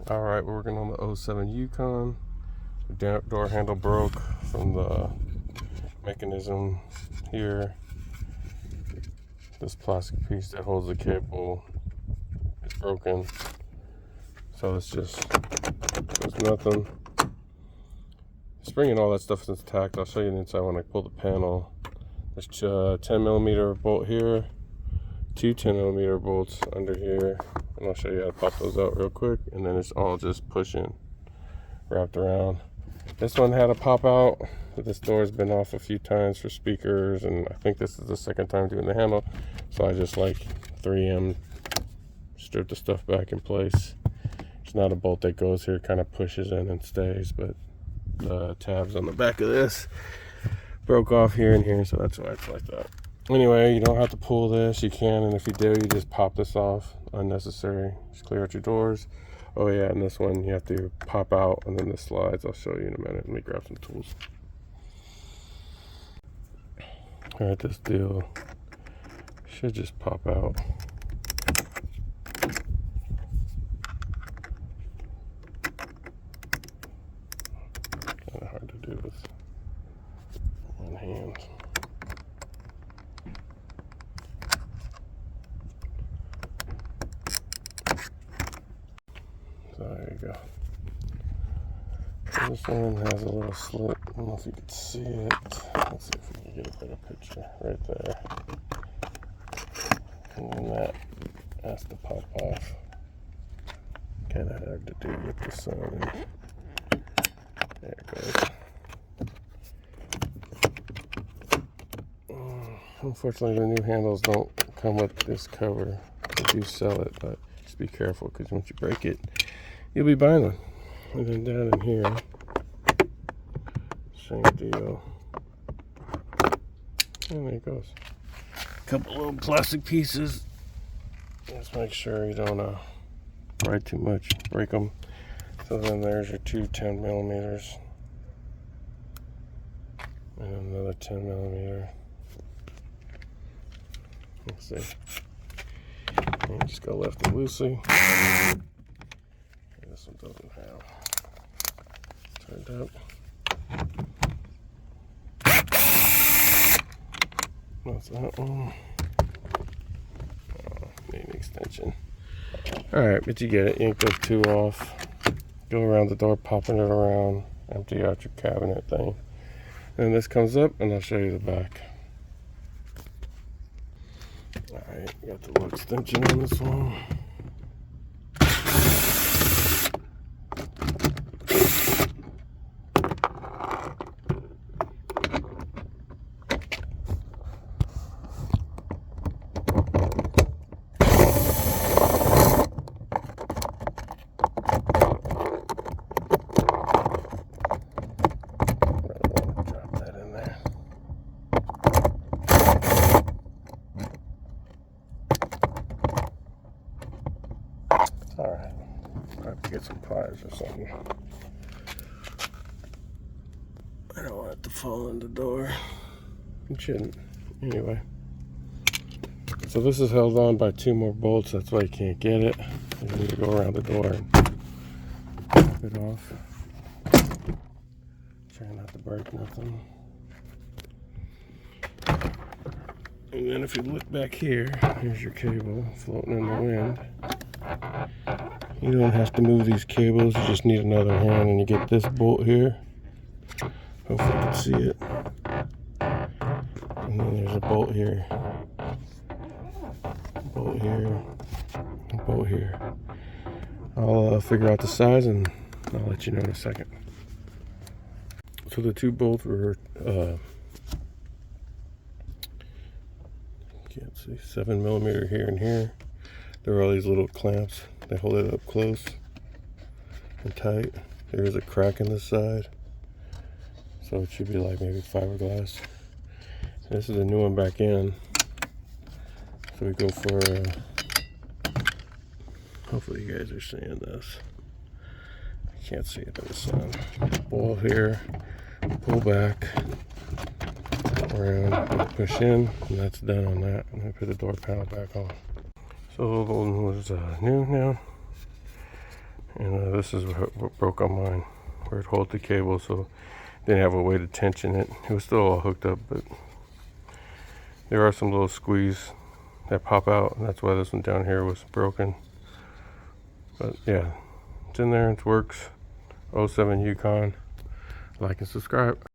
Alright, we're working on the 07 Yukon. The door handle broke from the mechanism here. This plastic piece that holds the cable is broken. So it's just, there's nothing. The spring and all that stuff is intact. I'll show you the inside when I pull the panel. There's a 10mm bolt here, two 10mm bolts under here. And I'll show you how to pop those out real quick. And then it's all just pushing, wrapped around. This one had a pop out. This door's been off a few times for speakers, and I think this is the second time doing the handle. So I just like 3M, strip the stuff back in place. It's not a bolt that goes here, kind of pushes in and stays, but the tabs on the back of this broke off here and here, so that's why it's like that. Anyway, you don't have to pull this. You can, and if you do, you just pop this off. Unnecessary. Just clear out your doors. Oh yeah, and this one you have to pop out, and then the slides I'll show you in a minute. Let me grab some tools. Alright, this deal should just pop out. Kind of hard to do with one hand. So there you go. So this one has a little slit. I don't know if you can see it. Let's see if we can get a better picture right there. And then that has to pop off. Kind of hard to do with the sun. There it goes. Unfortunately, the new handles don't come with this cover. They do sell it, but just be careful because once you break it, you'll be buying one. And then down in here, same deal. And there it goes. A couple little plastic pieces. Just make sure you don't write too much, break them. So then there's your two 10mm. And another 10mm. Let's see. And just go left and loosely. This one doesn't have turned up. That's that one. Oh, need an extension. Alright, but you get it. Yank those two off. Go around the door, popping it around. Empty out your cabinet thing. And this comes up, and I'll show you the back. Alright, got the little extension on this one. Alright, I have to get some pliers or something. I don't want it to fall in the door. It shouldn't. Anyway. So this is held on by two more bolts. That's why you can't get it. You need to go around the door and pop it off. Try not to break nothing. And then if you look back here, here's your cable floating in the wind. You don't have to move these cables, you just need another hand, and you get this bolt here. Hopefully you can see it. And then there's a bolt here. Bolt here. And bolt here. I'll figure out the size and I'll let you know in a second. So the two bolts were, can't see, 7mm here and here. There are all these little clamps. They hold it up close and tight. There's a crack in this side, so it should be like maybe fiberglass. This is a new one back in, so we go for hopefully you guys are seeing this. I can't see it in the sun. Ball here, pull back around, push in, and that's done on that. I'm gonna put the door panel back on. So the one was new now. And this is what broke on mine, where it holds the cable, so didn't have a way to tension it. It was still all hooked up, but there are some little squeeze that pop out, and that's why this one down here was broken. But yeah, it's in there, it works. 07 Yukon. Like and subscribe.